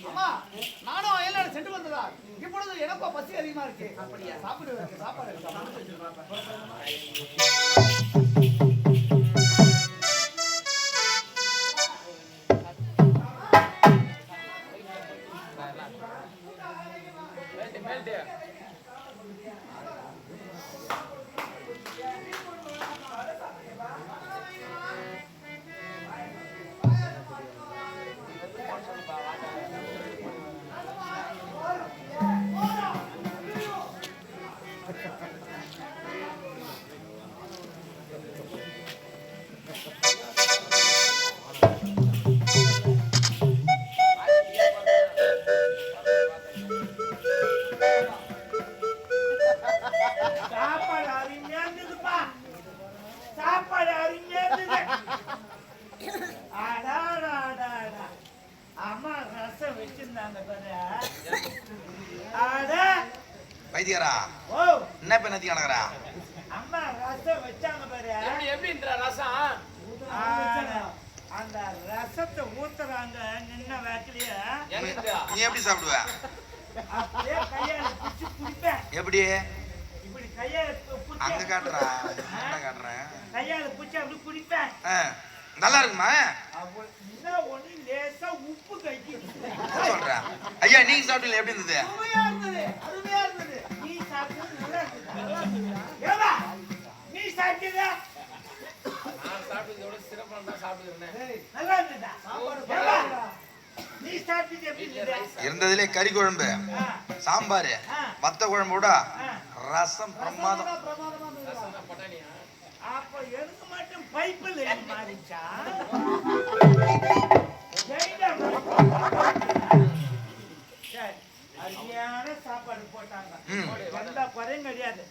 அம்மா நானும் அயல்நாடு சென்று வந்ததா இப்பொழுது எனக்கும் பசி அதிகமா இருக்கு. அப்படியா? சாப்பிடுவேன். சாப்பாடு வைத்தியரா என்ன பண்ணி கணக்குறா அம்மா ரசம் வச்சாங்க பாரு. எப்படின்ற ரசம்? அந்த ரசத்தை ஊத்துறாங்க நின்ன வேக்கிலேயே. நீ எப்படி சாப்பிடுவ? அப்படியே கையால பிடிச்சு குடிப்பேன். எப்படி? இப்படி கையால அங்க காட்டுறா, என்ன காட்டுறேன்? கையால பிடிச்சு அப்படி குடிப்பேன். நல்லா இருக்குமா? என்ன ஒண்ணு லேசா உப்பு கைக்கு சொல்றேன். ஐயா நீங்க சாப்பிட்டீங்க எப்படி இருந்தது? அருமையா இருந்தது, அருமையா இருந்தது. நீ சாப்பிட்டது நல்லா இருந்தது. நல்லா இருந்தது. ஏவா நீ சாப்பிட்டதா? நான் சாப்பிட்டதோட சிறப்பா தான் சாப்பிடுறேன். நல்லா இருந்ததா? சாப்பாடு நீ சாப்பிட்டது எப்படி இருந்தது? இருந்ததிலே கறி குழம்பு, சாம்பார், வத்த குழம்போட ரசம் பிரமாதம். அப்ப எனக்கு மட்டும் பைப்பில் மாறிச்சா? அருமையான சாப்பாடு போட்டாங்க. எந்த குறையும் கிடையாது.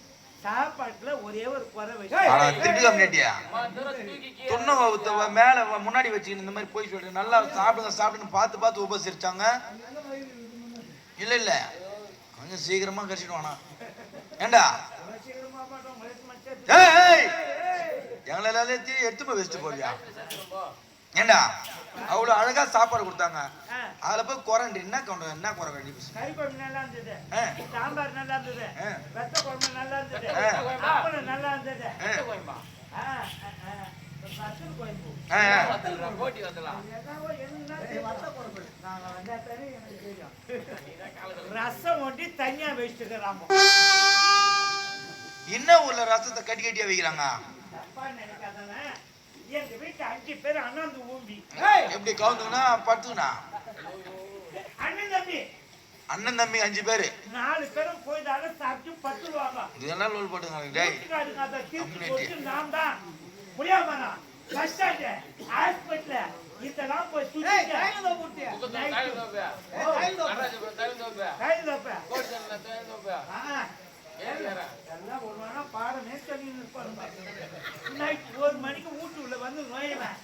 சாப்பாட்டுல ஒரே ஒரு குறை மேல முன்னாடி வச்சுக்கிட்டு இந்த மாதிரி போய் சொல்லிட்டு நல்லா சாப்பிடுங்க சாப்பிடுன்னு பார்த்து பார்த்து உபசரிச்சாங்க. இல்ல இல்ல கொஞ்சம் சீக்கிரமா கடிச்சிடுவானா ஏண்டா எங்களை எல்லாத்தையும் எடுத்து போய் வச்சுட்டு போறியா? ஏண்டா அவ்வளவு அழகா சாப்பாடு கொடுத்தாங்க. அதுல போய் குறண்டு என்ன குறை கண்டி கறி குழம்பு நல்லா இருந்தது, சாம்பார் நல்லா இருந்தது, வெத்த குழம்பு நல்லா இருந்தது, அப்பளம் நல்லா இருந்தது. ரசம் ஒட்டி தனியா வச்சுக்கிறாங்க. என்ன ஊர்ல ரசத்தை கட்டி கட்டியா வைக்கிறாங்க? எங்க வீட்டு 5 பேர் அண்ணாந்து ஊம்பி எப்படி கவுந்துனா படுத்துக்கணா? அண்ணன் தம்பி 5 பேரு 4 பேரும் போய்தாலும் சாப்பிட்டு படுத்துருவாங்க. இதெல்லாம் லோல் போட்டுங்க. நான் தான் முடியாமண்ணா கஷ்டாட்டு ஹாஸ்பிட்டல இதெல்லாம் போய் எல்லாம் ஒரு பாடமே சொல்லி நைட் 1 மணிக்கு வீட்டு உள்ள வந்து நோயவன்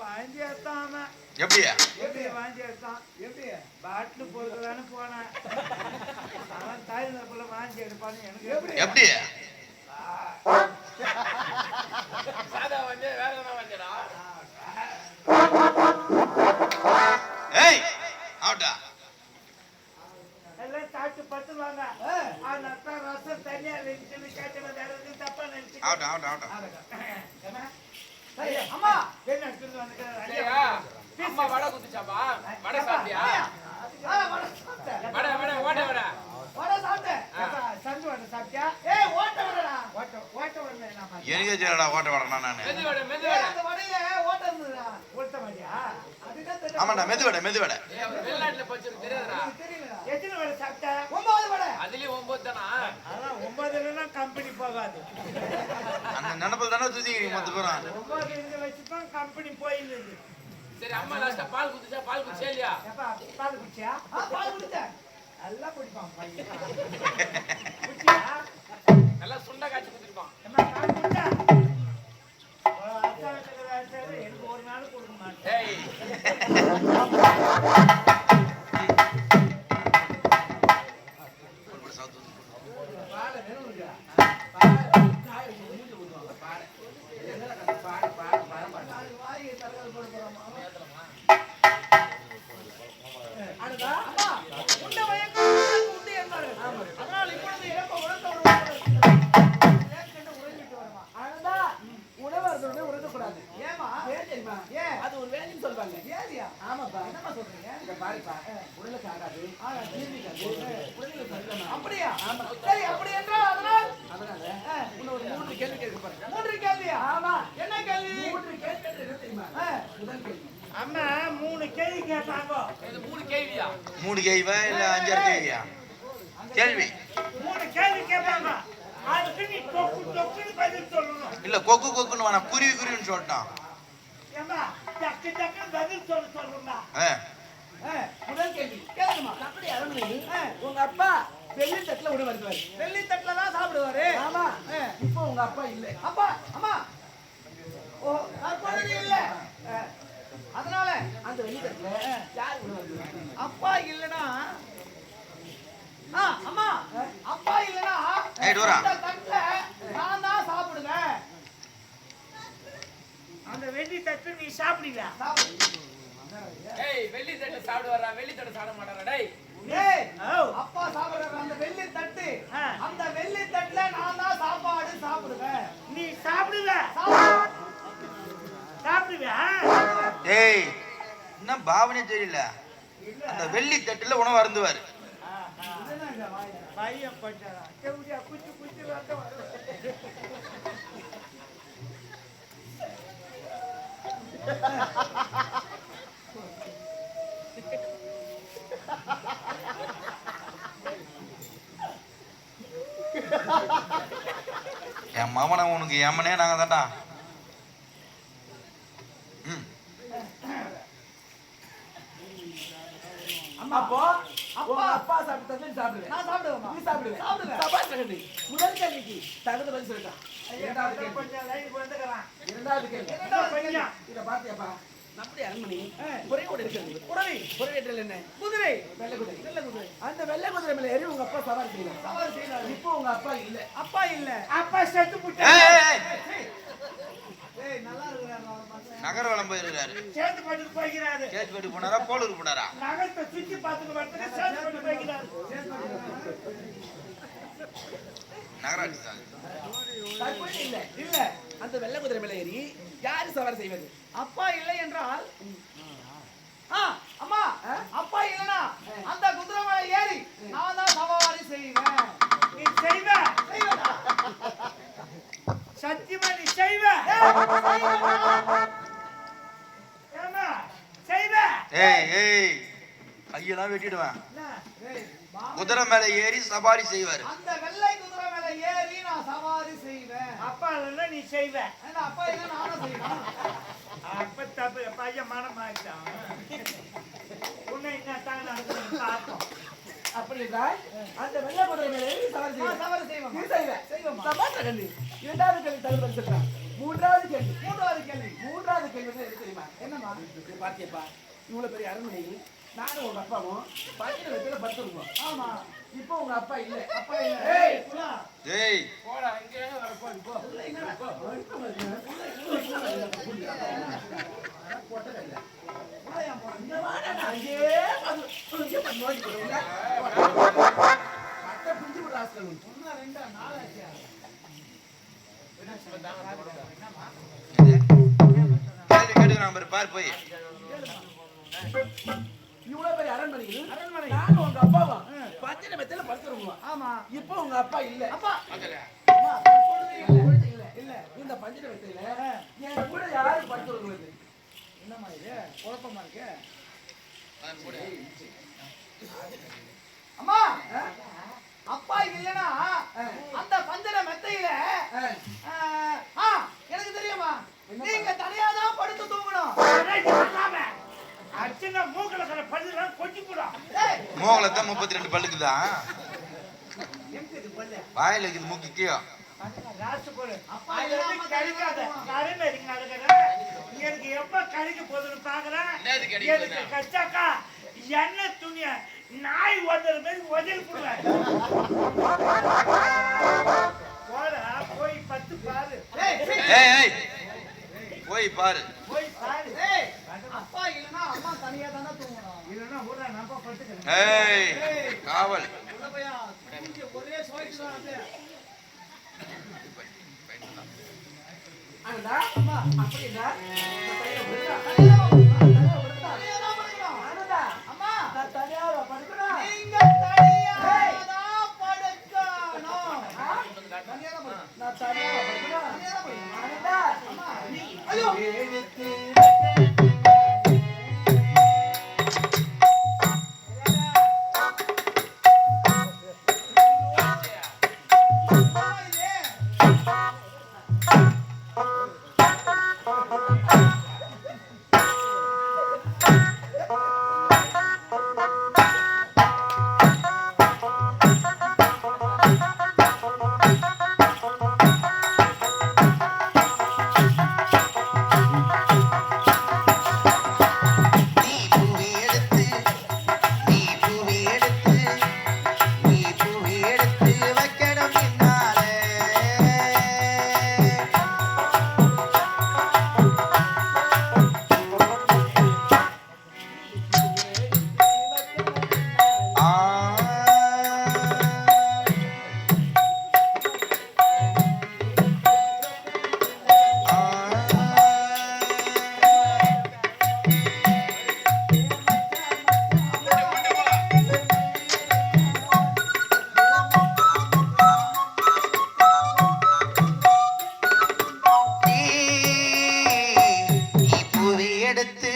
வாந்தி எடுத்தான். எப்படியா வாந்தி எடுத்தான்? பாட்டில் பொறுக்கலான்னு போனேன். அவன் தாய் நப்புல வாந்தி எடுப்பான்னு எனக்கு எப்படி சாதா வந்து வேற என்ன வந்தடா? ஏய் ஆவுடா எல்லாம் சாப்பிட்டு பத்துவாங்க. அந்த ரசம் தனியா சொல்லி கேட்டவன் வேற எதுவும் தப்பா நினைச்சு ஆவுடா ஆவுடா ஆவுடா அம்மா என்ன எடுத்து வந்து அம்மா வடை குத்துச்சாப்பா? வடை சாப்பிட்டியா? வடை வடை ஓட வடை வடை சாப்பிட்டேன். சந்து வடை சாப்பிட்டியா? ஏய் ஓட்ட வடைடா. ஓட்ட வடை என்ன? எனக்கே தெரியடா ஓட்ட வடை நானு. மெது வடை மெது வடை. அந்த வடையே ஓட்ட இருந்ததா? ஓட்ட வடையா? அதுதான் தெரியல. ஆமாடா மெது வடை மெது வடை. வெளிநாட்டுல பச்சது தெரியாதடா? தெரியல. எத்தனை வடை சாப்பிட்ட? 9 வடை. அதுலயே 9 தானா? அதான் 9ல கம்பெனி போகாது. அந்த நினைப்புல தானே தூக்கிங்க மொத்த பேரும். 9 இங்க வச்சுதான் கம்பெனி போயிடுது. சரி அம்மா லாஸ்டா பால் குடிச்சா? பால் குடிச்சே இல்லையா? ஏப்பா பால் குடிச்சியா? பால் குடிச்சேன். நல்லா குடிப்பான் பையன். குடிச்சியா? நல்லா சுண்டா காய்ச்சி குடிப்பான். அம்மா பால் குடிச்சா? எனக்கு ஒரு நாள் கொடுக்க மாட்டேன். ஏய் பால் வேணும்டா. பால் தெரியுமா? ஏன்? அது ஒரு வேலைன்னு சொல்லுவாங்க. ஏலியா? ஆமாப்பா. என்னம்மா சொல்றீங்க? இங்க பாருப்பா, உடலுக்கு ஆகாது, ஜீரணிக்காது, உடலுக்கு சரியில்லாம. அப்படியா? ஆமா. சரி, அப்படி என்றால் அதனால் அதனால இன்னும் ஒரு 3 கேள்வி கேட்க போறேன். 3 கேள்வியா? ஆமா. என்ன கேள்வி? 3 கேள்வி கேட்டது என்ன தெரியுமா? முதல் கேள்வி. அம்மா 3 கேள்வி கேட்டாங்க. இது 3 கேள்வியா? 3 கேள்வியா இல்ல 5 கேள்வியா? கேள்வி 3 கேள்வி கேட்பாங்க. அதுக்கு நீ டொக்குன்னு பதில் சொல்லணும். இல்ல கொக்கு கொக்குன்னு வேணா குருவி குருவின்னு சொல்லிட்டான். ஏம்மா டக்குன்னு பதில் சொல்லணும்டா. முதல் கேள்வி கேளுங்கம்மா. அப்படி அரண்மனையில் உங்க அப்பா வெள்ளி தட்டுல உணவு வருவாரு. வெள்ளி தட்டுல தான் சாப்பிடுவாரு. ஆமா. இப்போ உங்க அப்பா இல்ல. அப்பா அம்மா ஓ தற்போது இல்ல. அதனால அந்த வெள்ளி தட்டுல யார் உணவு வருவாரு? அப்பா இல்லனா அம்மா அப்பா இல்லனா ஏய் டோரா, அந்த தட்டுல நான் தான் சாப்பிடுவேன். அந்த வெள்ளி தட்டு நீ சாப்பிடுவியா? ஏய் வெள்ளி தட்டு சாப்பிடுவாரா? வெள்ளி தட்டு சாப்பிட மாட்டாரா? டேய் ஏய் அப்பா சாப்பிடுற அந்த வெள்ளி தட்டு, அந்த வெள்ளி தட்டுல நான் தான் சாப்பாடு சாப்பிடுவேன். நீ சாப்பிடுவ? சாப்பிடுவியா? டேய் என்ன பாவனே தெரியல. அந்த வெள்ளி தட்டுல உணவு அருந்துவாரு. பையன் பட்டாரா செவுடியா குச்சி குச்சி வந்து என் மாமனை உனக்கு எம்மனே நாங்க தான்டா. அப்போ உங்க அப்பா சாப்பிட்டது சாப்பிடுவேன். நான் சாப்பிடுவேன். நீ சாப்பிடுவேன். சாப்பிடுவேன். சபாஷ் சகோதரி. முதல் கேள்விக்கு தகுந்த பதில் சொல்லிட்டான். இரண்டாவது கேள்வி. கொஞ்சம் லைன் வந்துக்கறான். இரண்டாவது கேள்வி. பையன் இத பாத்தியாப்பா? நம்முடைய அரண்மனை குறையோடு இருக்கிறது. குறவை என்றால் என்ன? குதிரை. வெள்ளை குதிரை. வெள்ளை குதிரை. அந்த வெள்ளை குதிரை மேல ஏறி உங்க அப்பா சவாரி செய்யலாம். சவாரி செய்யறாரு. இப்போ உங்க அப்பா இல்ல. அப்பா இல்ல. அப்பா செத்து ஏய், போட்டாரு. ஏய், ஏய். ஏய் நல்லா இருக்கறாரு அவன் மகன். நகர வளம் போயிருக்காரு. சேர்த்து போட்டு போகிறாரு. கேட்பட்டு போனாரா போலூருக்கு போனாரா? நகத்தை சுத்தி பார்த்துட்டு வரதுக்கு சேர்த்து போட்டு போகிறாரு. நகராட்சி தான். தற்போது இல்ல. இல்ல. அந்த வெள்ளை குதிரை மேல ஏறி யாரு சவாரி செய்வது? அப்பா இல்லை என்றால் அம்மா அப்பா இல்லனா அந்த குதிரை மேல ஏறி நான் தான் சவாரி செய்வேன். நீ செய்வ? செய்வடா. சத்தியமா நீ செய்வ? ஏமா செய்வ? ஏய் ஏய் கையெல்லாம் வெட்டிடுவேன். ஏய் குதிரை மேல ஏறி சவாரி செய்வாரு. அந்த வெள்ளை குதிரை மேல ஏறி நான் சவாரி செய்வேன். அப்பா இல்ல நீ செய்வ? ஏன்னா அப்பா இல்ல நானும் செய்வேன். அப்ப தப்பு பையன் மனம் ஆயிட்டான். உன்னை என்ன தான் நடக்குதுன்னு பார்ப்போம். அப்படி என்றால் அந்த வெள்ளை குதிரை மேல ஏறி சவாரி செய்வது. சவாரி செய்வோம். நீ செய்வ? சபாஷ் சகோதரி. இரண்டாவது கேள்வி தகுந்த பதில் சொல்லிட்டான். மூன்றாவது கேள்வி. மூன்றாவது கேள்வி. மூன்றாவது கேள்வி வந்து எது தெரியுமா? என்னம்மா? இது பாத்தியப்பா, இவ்வளவு பெரிய அரண்மனையில் நானும் உங்க அப்பாவும் பக்கத்துல வெத்தில படுத்துருக்கோம். ஆமா. இப்போ உங்க அப்பா இல்ல. அப்பா இல்ல. ஏய், புலா. ஏய் போடா இங்கே வர போ. உள்ள என்னடா? போ. புலையா போற. இந்த வாடா நான் அங்கேயே நோக்கி போடுங்க. பட்ட பிஞ்சு போட்டு ஆஸ்கல் உண்டு. ஒண்ணா ரெண்டா நாலாச்சியா? கேள்வி கேட்டுக்கிறான் பாரு, பாரு போய். இவ்வளவு பெரிய அரண்மனையில் அரண்மனை. நானும் உங்க அப்பாவும் பச்சை மெத்தையில படுத்துருவோம். ஆமா. இப்போ உங்க அப்பா இல்ல. அப்பா அதுல அம்மா, பொழுது இல்ல. இல்ல. இந்த பஞ்ச மெத்தையில என் கூட யாரும் படுத்துருக்குறது? என்னம்மா இது? குழப்பமா இருக்கு. அம்மா அப்பா இல்லனா அந்த பஞ்சர மெத்தையில எனக்கு தெரியுமா, நீங்க தனியா தான் படுத்து தூங்கணும். அர்ச்சனா மூக்கல கர பல்லுலாம் கொட்டி போடும். ஏய் மோகலத்தான் 32 பல்லுக்கு தான். எம்து பல்ல வாயில இருக்குது மூக்கிக்கியோ. ராசு போடு. அப்பா இல்லனா கழிக்காத. கரமே இருக்கு நடக்கற. எனக்கு எப்ப கழிக்க போதுன்னு பாக்குறேன். என்னது கடிக்குது? எனக்கு கச்சாக்கா என்ன துணிய நாய் ஒதற மாதிரி ஒதறி போடுவேன். போடா போய் பத்து பாரு. ஏய் ஏய் போய் பாரு. போய் பாரு. ஏய் அப்பா இல்லனா அம்மா தனியா தான தூங்கணும். இல்லனா ஊரா நம்ப படுத்துக்கிறேன். ஏய் காவல். உள்ள போய் ஒரே சோயிட்டு தான் வந்து. அண்ணா அம்மா அப்படினா எடுத்து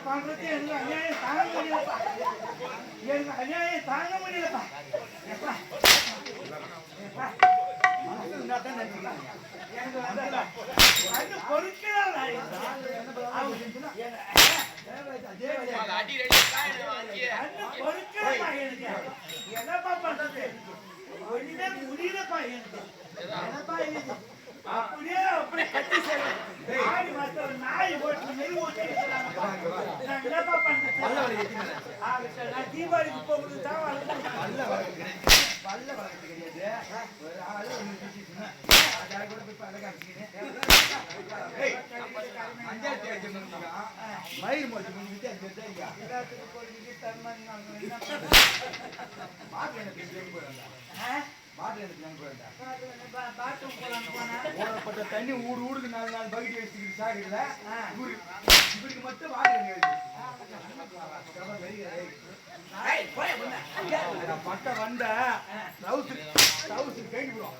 பண்றது எனக்கு அநியாயம் தாங்க முடியலப்பா. எனக்கு அநியாயம் தாங்க முடியலப்பா. எனக்கு பொறுக்கலாம் என்னப்பா பண்றது ஒண்ணுமே முடியலப்பா எனக்கு அப்படியே அப்படியே கட்டி ஆடி மாசம் நாய் போட்டு நெல் ஓட்டி நான் என்னப்பா பண்றேன் நான் தீபாவளிக்கு போகுது தான் பல்ல வளர்த்து கிடையாது ஒரு ஆளு கூட போய் பல்ல காமிச்சிக்கிறேன் மயில் மொழி வித்தியாசம் ஓடப்பட்ட தண்ணி ஊருக்கு 4 பக்கெட் வச்சுக்கிட்டு சாகுதுல இவருக்கு மட்டும் பட்ட வந்த கைவிடும்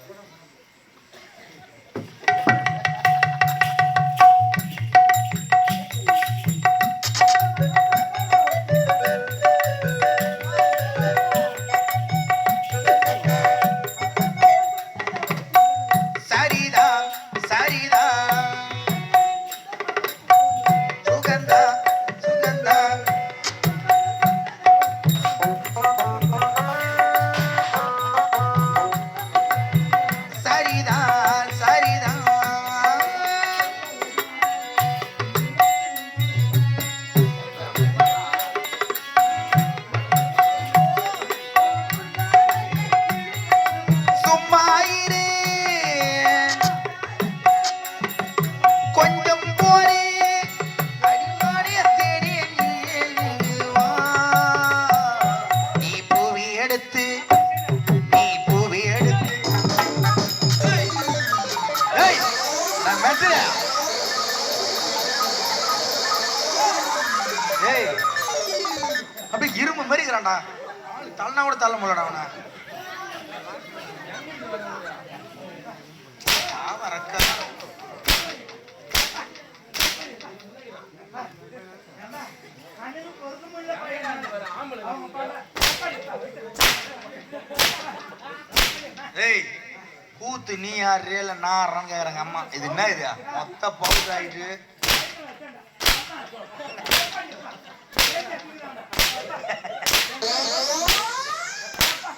அப்படியே இரும்பு மாதிரி இருக்கிறான்டா தள்ளனா கூட தள்ள முடியலடா அவனை கூத்து நீ யாரு இல்ல நான் கேக்குறாங்க அம்மா இது என்ன இது மொத்த பவுடர் ஆயிட்டு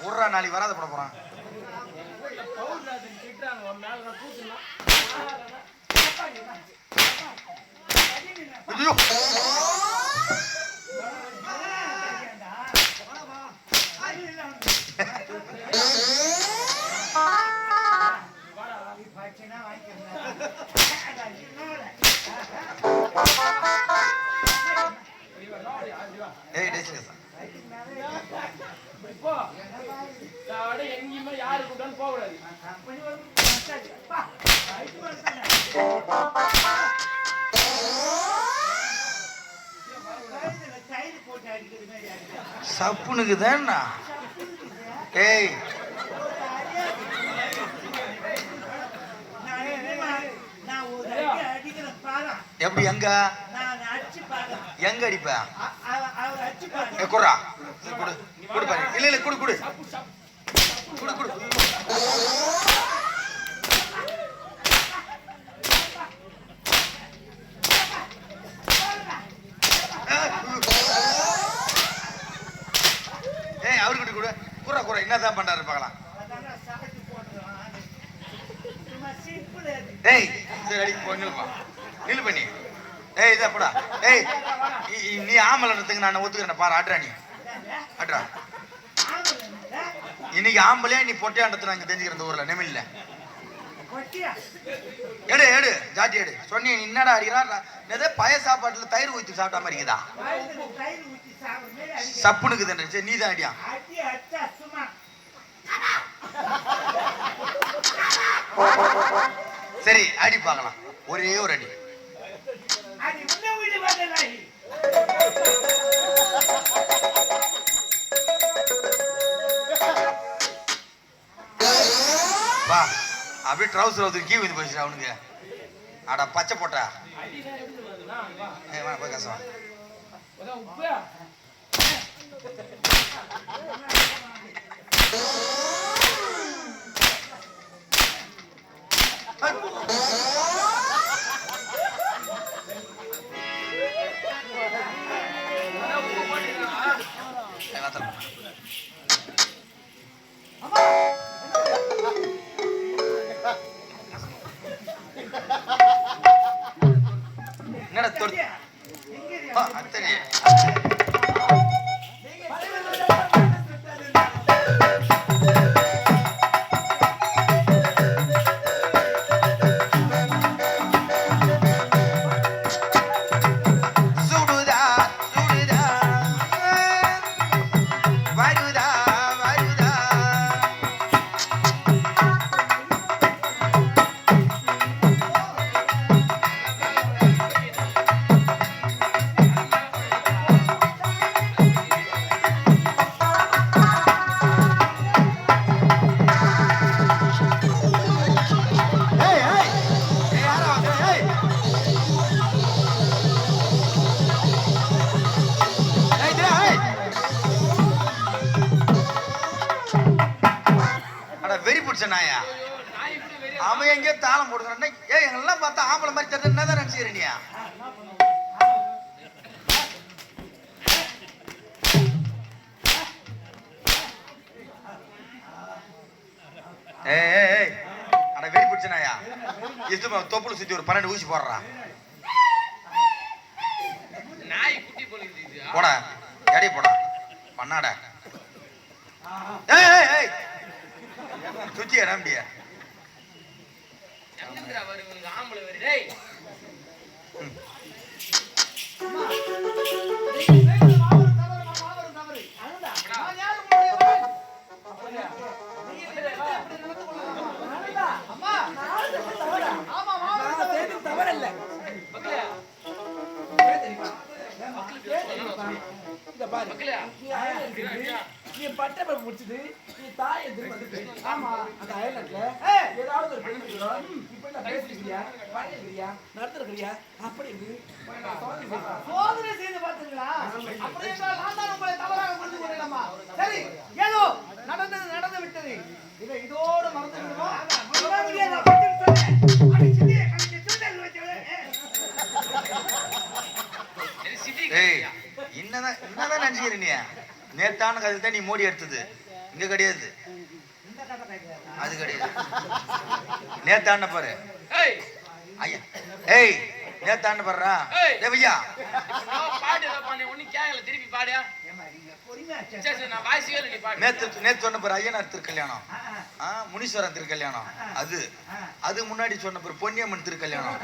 ஒரு நாளைக்கு வராத போட போறான் ஐயோ ஏய் டேஸ்ட் இப்போ எங்கேயுமே யாரு கூட்டாலும் போக கூடாது. சப்புனுக்கு தான்ண்ணா ஏய் எப்படி எங்க எங்க அடிப்ப குறா குடு குடு பாரு இல்ல இல்ல குடு குடு குடு குடு ஏய் அவர்கிட்ட கூட குறா குறா என்னதான் பண்றாரு பார்க்கலாம் டேய் சரி அடி போ நில்லு பண்ணி ஏய் இதா போடா ஏய் நீ ஆம்பளைன்றதுக்கு நான் ஒத்துக்கிறேன் பாரு ஆட்ரா நீ ஆட்ரா இன்னைக்கு ஆம்பளையா நீ பொட்டையாண்டது நான் இங்க தெரிஞ்சுக்கிறேன் இந்த ஊர்ல நெமில்ல எடு எடு ஜாட்டி எடு சொன்னி என்னடா அடிக்கிறான் ஏதோ பய சாப்பாட்டுல தயிர் ஊற்றி சாப்பிட்டா மாதிரி இருக்குதா சப்புனுக்குதுன்ற சரி நீ தான் அடியா சரி அடி பார்க்கலாம் ஒரே ஒரு அடி வா அப்படியே ட்ரௌசர் வந்து கீ வந்து போயிடுச்சு அவனுக்கு அடா பச்சை போட்டா போய் கசவா என்னடா தொடு அத்தனை வெறி பிடிச்ச நாயா அவன் எங்கேயோ தாளம் போடுறான் ஏ எங்கெல்லாம் பார்த்தா ஆம்பளை மாதிரி தெரியல என்னதான் நினைச்சுக்கிறீங்க ஏய் அட வெறி பிடிச்ச நாயா இது தொப்புல சுத்தி ஒரு 12 ஊசி போடுறா நாய் குட்டி போடுது போடா எடை போடா பண்ணாட ஏய் ஏய் ஏய் சுத்தி எடாம்பியா எங்கடா வருவங்க ஆம்பளை வரி டேய் தவறல்ல நீ பட்டை முடிச்சுட்டு நீ தாயை திரும்ப ஆமா அந்த அயல்நாட்டுல ஏதாவது ஒரு பெண் இப்ப நான் பேசிக்கிறியா பாடிக்கிறியா நடத்துறியா அப்படி இருக்கு சோதனை செய்து பார்த்தீங்களா அப்படியே நான் தான் உங்களை தவறாக புரிந்து கொள்ளலாமா சரி ஏதோ நடந்து விட்டது இதை இதோடு மறந்து விடுவோம் ஏய் என்னதான் நினைச்சுக்கிற நீ நேத்தான கதை தான் நீ மோடி எடுத்தது இங்க கிடையாது அது கிடையாது நேத்தான பாரு ஐயா ஏய் நேத்தாண்டு பாடுறா ஏய். தேவையா பாடு ஏதோ பண்ணி ஒன்னும் கேட்கல திருப்பி பாடியா சரி நான் வாசியே இல்லை நீ பாடு நேத்து சொன்ன பாரு ஐயனார் திருக்கல்யாணம் முனீஸ்வரன் திருக்கல்யாணம் அது முன்னாடி சொன்ன பாரு பொன்னியம்மன் திருக்கல்யாணம்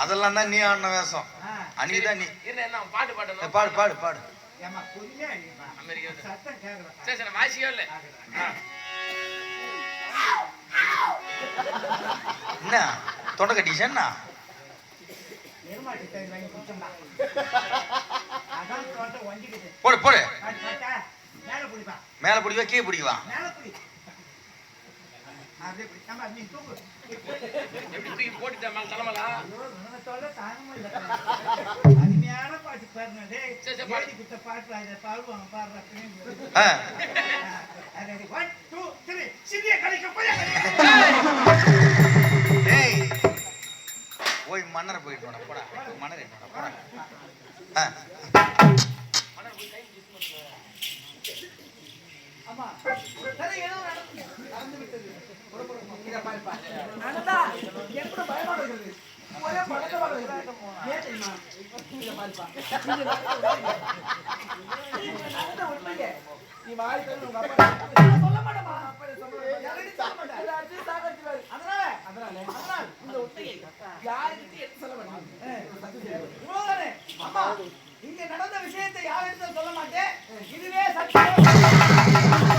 அதெல்லாம் தான் நீ ஆடின வேஷம் அன்னைக்குதான் நீ என்ன பாட்டு பாடணும் பாடு பாடு பாடு அமெரிக்கா சரி சரி நான் வாசியே இல்லை என்ன தொண்டை கட்டிச்சா போடு போடு மேல பிடிவா கீழே பிடிக்குவா எப்படி தூக்கி போட்டுட்டேன் மேல தலைமலா அருமையான பாட்டு பாருங்க சரி சரி பாடு பாட்டு பாடுவாங்க பாடுறாங்க ஆ. 1 2 3 சிந்திய கடைக்கு போய் ஏய் போய் மன்னரை போயிட்டு வாடா போடா மன்னரை போடா ஆ. ஆமா சரி ஏதோ நடந்து விட்டது இத பாருப்பா நடந்தா எப்படி பயமா இருக்குது ஒரே படத்தமா இருக்குது ஏன் தெரியுமா இத பாருப்பா நடந்த உண்மையே நீ வாய் தர உங்க அப்பா சொல்ல மாட்டமா அப்படி சொல்ல யாரையும் சொல்ல மாட்டேன் அது சாகத்திவாரு அதனால இந்த ஒத்தையை யாருக்கு எடுத்து சொல்ல மாட்டேன் இவ்வளவுதானே அம்மா இங்க நடந்த விஷயத்தை யாரிடத்துல சொல்ல மாட்டேன் இதுவே சத்தியம்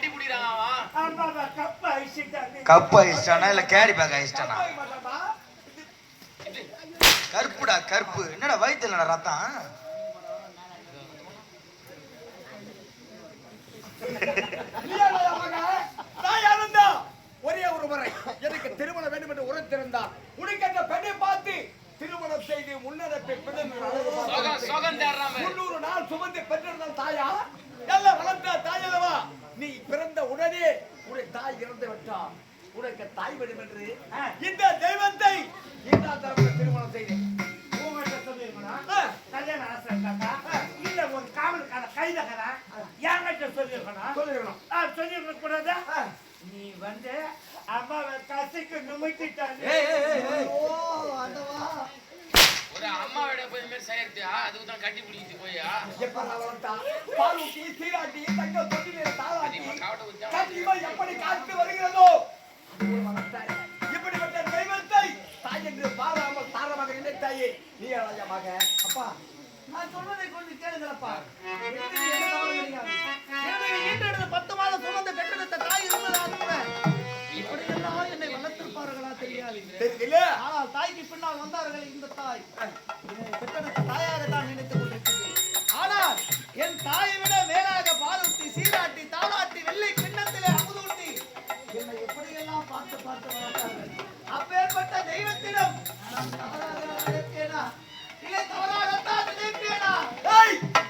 கட்டி பிடிக்கிறான் அவன். அம்மாவை கப்பு அழிச்சிட்டாங்க. கப்பு ஐஸ்டானா இல்ல கேரி பேக் ஐஸ்டானா? கருப்புடா கருப்பு. என்னடா வயித்துல ரத்தம்? ஒரே ஒரு முறை எனக்கு திருமணம் வேண்டும் என்று உரைத்திருந்தார். உனக்கு அந்த பெண்ணை பார்த்து திருமணம் செய்து முன்னரப்பை 300 நாள் சுமந்து பெற்றிருந்தால் தாயா எல்லாம் வளர்ந்த தாயல்லவா? நீ பிறந்த உடனே உன்னை தாய் இறந்து விட்டார். உனக்கு தாய் வேண்டும் என்று இந்த தெய்வத்தை இந்த திருமணம் செய்தேன். கல்யாணம் ஆசை இருந்தாக்கா இல்ல ஒரு காவல்கார கைதகரா என்கிட்ட சொல்லிருக்கணும். சொல்லிருக்க கூடாதா? நீ வந்து அம்மாவை கசைக்கு நுமைத்திட்டாங்க. ஒரு அம்மாவோட போய் மாதிரி செய்யறது அதுக்கு தான் கட்டி பிடிக்கிட்டு போயா பாலூட்டி சீராட்டி தங்க தொட்டிலே தாளாட்டி கண்டிப்பா எப்படி காத்து வருகிறதோ இப்படிப்பட்ட தெய்வத்தை தாய் என்று பாராமல் தாரமாக நினைத்தாயே நீ அழகமாக. அப்பா நான் சொல்வதை கொஞ்சம் கேளுங்களப்பா. ஈட்டெடுத்து 10 மாதம் சுமந்து பெற்றெடுத்த தாய் இருந்ததாக கூட இப்படியெல்லாம் என்னை வளர்த்திருப்பார்களா தெரியாது. ஆனால் தாய்க்கு பின்னால் வந்தார்கள் இந்த தாய். பெற்றெடுத்த தாயாக தான் நினைத்துக் கொண்டிருக்கிறேன். ஆனால் என் தாயை விட மேலாக பாலூட்டி சீராட்டி தாளாட்டி வெள்ளை கிண்ணத்திலே அமுதூட்டி என்னை எப்படியெல்லாம் பார்த்து வளர்த்தார்கள். அப்பேற்பட்ட தெய்வத்திடம் நான் தவறாக நினைத்தேனா இல்லை தவறாகத்தான் நினைத்தேனா?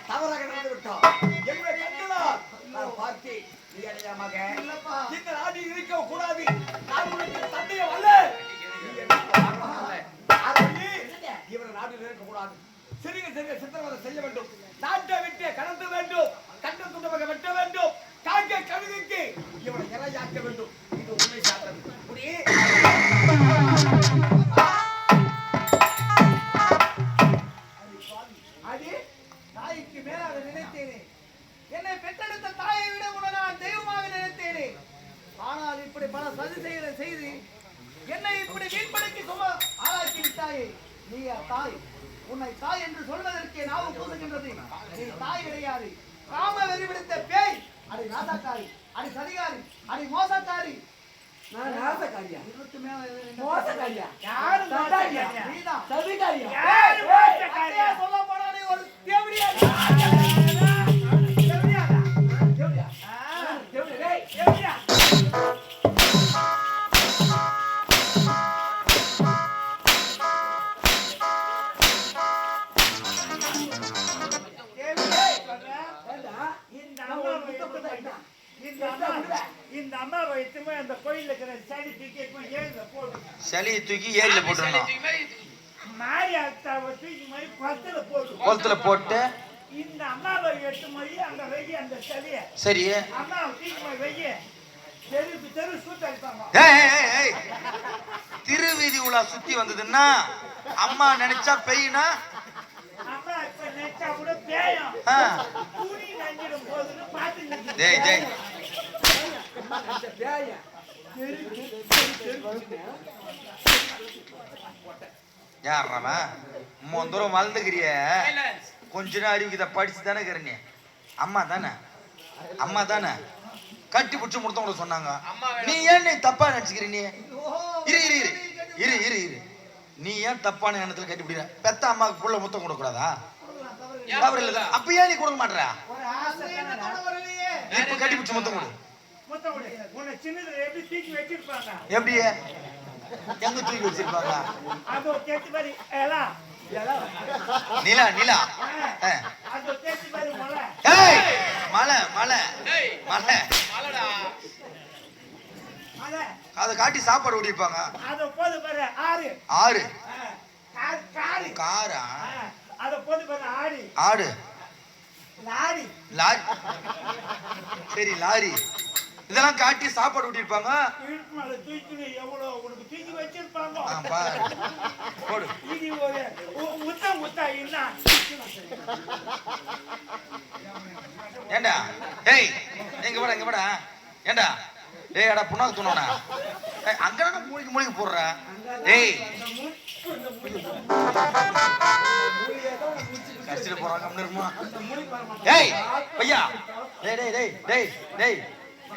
தவறாக நடந்து விட்டோம். என்னுடைய கண்களால் நான் பார்த்தேன். நீ அடையாமக இல்லப்பா. இந்த நாட்டில் இருக்க கூடாது. நான் உனக்கு தந்தைய அல்ல. இவரை நாட்டில் இருக்கக்கூடாது. சிறிய சிறிய சித்திரவதை செய்ய வேண்டும். நாட்டை விட்டு கடத்த வேண்டும். கண்ட துண்டமாக வெட்ட வேண்டும். காக்க கழுகுக்கு இவரை இறையாக்க வேண்டும். இது உண்மை சாத்தது. அடி தாய்க்கு மேலாக நினைத்தேனே. என்னை பெற்றெடுத்த தாயை விட உன்னை நான் தெய்வமாக நினைத்தேனே. ஆனால் இப்படி பல சதி செய்து என்னை இப்படி வீண்படுத்தி ஆளாக்கி விட்டாயே. நீ தாய். உன்னை தாய் என்று சொல்வதற்கே நாவு கூசுகின்றது. நீ தாய் கிடையாது. காம வெறி பிடித்த பேய். அடி நாசக்காரி, அடி சதிகாரி, அடி மோசக்காரி. நான் நாசக்காரியா? இதுக்கு மேல மோசக்காரியா? யாரு மோசக்காரியா? நீதான். சதிகாரியா? யாரு மோசக்காரியா? சொல்ல போனா நீ ஒரு தேவடியா? இந்த அம்மாவை எத்துமே அந்த கோயில இருக்கிற சளி தூக்கி ஏரியில போட்டுடணும். மாறி அத்தாவை தூக்கி மாதிரி குளத்துல போட்டு இந்த அம்மாவை எட்டு மாதிரி அங்க வெய்ய அந்த சளிய. சரி அம்மாவை தூக்கி மாதிரி வெய்ய தெரு சுத்த அடிப்பாங்க. திருவீதி உலா சுத்தி வந்ததுன்னா அம்மா நினைச்சா பெய்யுனா அம்மா இப்ப நினைச்சா கூட பேயும். துணி நஞ்சிடும் போதுன்னு பாத்து யாரவன் மூணு தூரம் வளர்ந்துக்கிறிய கொஞ்ச நேரம் அறிவுக்கு இதை படிச்சு தானே இருக்கிற. அம்மா தானே கட்டி பிடிச்சி முடித்தவங்க சொன்னாங்க. நீ ஏன் நீ தப்பா நினைச்சுக்கிற? நீ இரு நீ ஏன் தப்பான எண்ணத்துல கட்டி பிடிக்கிற? பெத்த அம்மாவுக்கு புள்ள முத்தம் கொடுக்க கூடாதா? அப்ப ஏன் நீ கொடுக்க மாட்டா? இப்ப கட்டி பிடிச்சி முத்தம் கொடு. எப்படி எங்க தூக்கி வச்சிருப்பாங்க? நிலா மலை அதை காட்டி சாப்பாடு ஓடிப்பாங்க. ஆறு காரா ஆடு லாரி சரி லாரி இதெல்லாம் காட்டி சாப்பாடு ஊட்டிருப்பாங்க. ஏண்டா டேய் எங்க வாடா ஏண்டா டேய் அடா புண்ணாக்கு தூணோனா அங்கடா மூலிகை போடுற. டேய் கடிச்சிட்டு போறாங்க. ஏய் பையா டேய்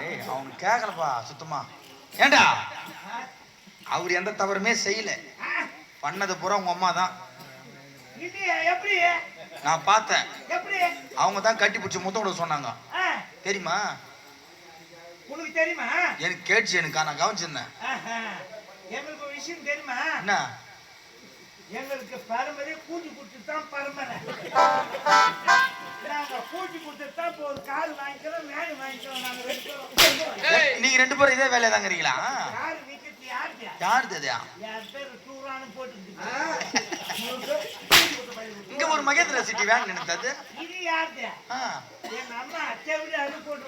ஏய் அவனுக்கு கேட்கலப்பா சுத்தமா. ஏண்டா அவர் எந்த தவறுமே செய்யல, பண்ணது பூரா உங்க அம்மா தான். எப்படி நான் பார்த்தேன், எப்படி அவங்க தான் கட்டி பிடிச்சி முத்தம் கொடுக்க சொன்னாங்க. தெரியுமா? உனக்கு தெரியுமா? எனக்கு கேட்டுச்சு, எனக்கு நான் கவனிச்சிருந்தேன். எங்களுக்கு ஒரு விஷயம் தெரியுமா? என்ன? எங்களுக்கு பரம்பரையே கூட்டி கொடுத்து தான் பரம்பரை. நாங்க கூட்டி கொடுத்து தான் இப்போ ஒரு கார் வாங்கிக்கிறோம், மேடு வாங்கிக்கிறோம். நாங்க நீங்க 2 பேரும் இதே வேலையை தாங்கிறீங்களா? கார் விற்கிறது யாருது? யாருது அது? என் பேர் டூரானு போட்டு இங்க ஒரு மகேந்திர சிட்டி வேன் நினைத்தது. இது யாருது? என் அம்மா அச்சை விட அது போட்டு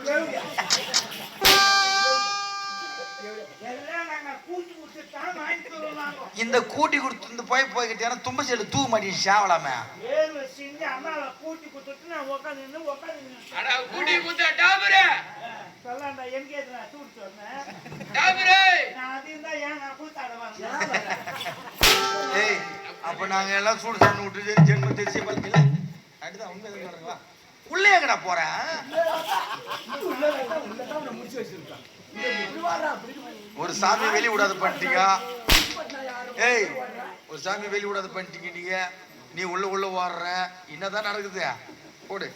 எல்லாம் நாங்க கூட்டி கொடுத்து தான் வாங்கிக்கிறோம். நாங்க இந்த கூட்டி கொடுத்து போய்கிட்டே தும்ப செல்லு தூக்க மாட்டேன் சேவலாம ஏழு செஞ்சு அம்மாவை கூட்டி கொடுத்துட்டு நான் உட்காந்து கூட்டி கொடுத்த டாபரே சொல்லாண்டா எங்கே தூட்டு சொன்னேன். நான் அதையும் தான் ஏன் நான் கூத்தாடுவாங்க. ஏய் அப்ப நாங்க எல்லாம் சூடு சாணி விட்டு ஜென்ம தெரிசி பழக்கல அடுத்து உண்மை சொல்றீங்களா? உள்ளே எங்கடா போறேன்? ஒரு சாமி வெளிய விடாத பண்ணிட்டீங்க. ஏய் ஒரு சாமி வெளிய விடாத பண்ணிட்டீங்க நீங்க. நீ உள்ள ஓடுற, என்னதான் நடக்குது? போடு.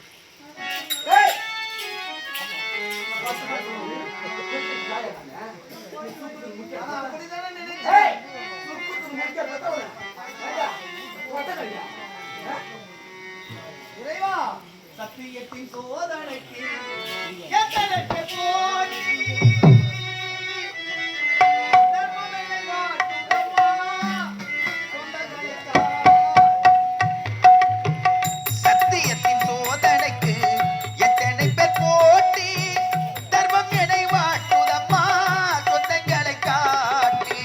இறைவா சத்தியத்தின் சோதனைக்கு எத்தனைக்கு போடி சத்தியத்தின் சோதனைக்கு எத்தனை பேர் போட்டி, தர்மம் என்னை வாட்டுதம்மா சொந்தங்களை காட்டி.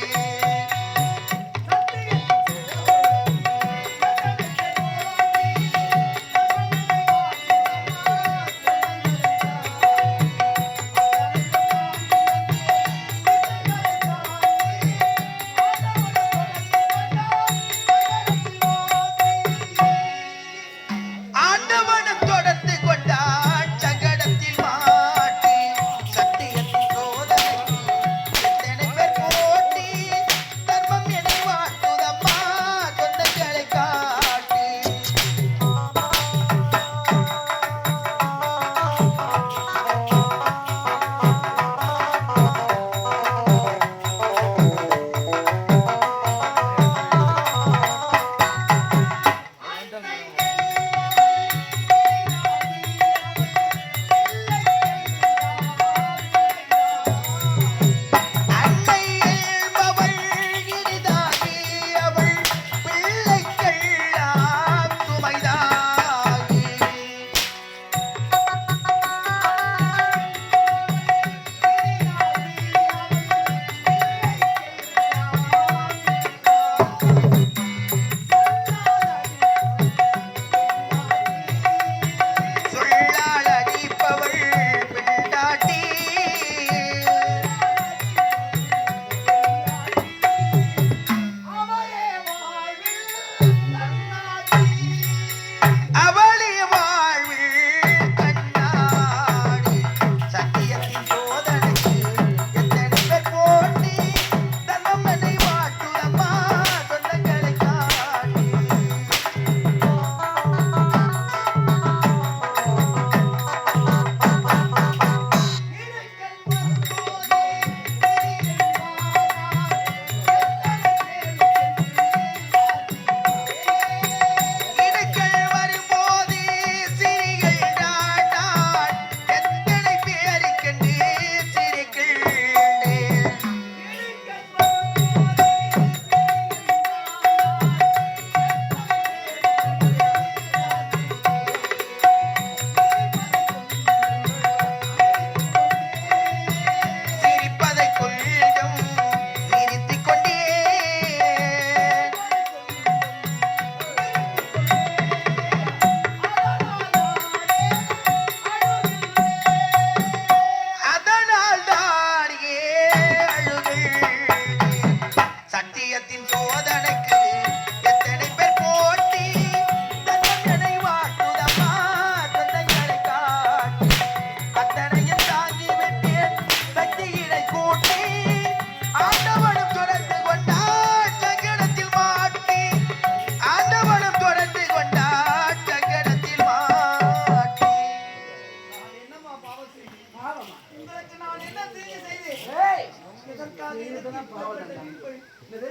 எதற்காக இதுதான் பாவம் என்னது?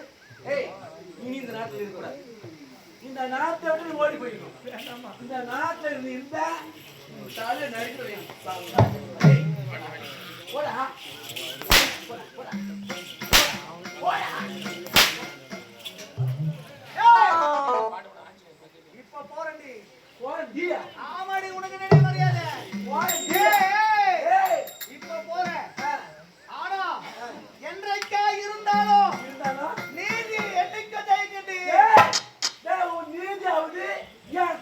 ஏய், இனி இந்த நாட்டுல இருக்கக்கூடாது. இந்த நாட்டை விட்டு நீ ஓடி போயிடணும். இந்த நாட்டுல இருந்து இருந்தா தலையை நறுக்கிட வேணும். ஏய், போடா. போடா, போடா. போடா. இப்ப போறேன்டி. போடா. ஆமாடி, உனக்கு நடி மரியாதை. போடா. ஏய், இப்ப போறேன். ஆனா என்றைக்கா இருந்தாலும் இருந்தாலும் நீதி என்னைக்கு ஜெயிக்கண்டி. ஏய், டேய், உன் நீதியாவது என்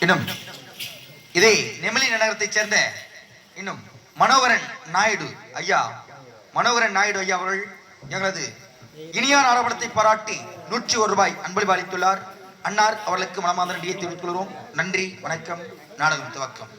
இன்னும் இதே நெமிலி நகரத்தைச் சேர்ந்த இன்னும் மனோகரன் நாயுடு ஐயா அவர்கள் எங்களது இனியார் ஆரம்பத்தை பாராட்டி 101 ரூபாய் அன்பளிப்பு அளித்துள்ளார். அன்னார் அவர்களுக்கு மனமார்ந்த நன்றியை தெரிவித்துக் கொள்கிறோம். நன்றி, வணக்கம். நாடகம் துவக்கம்.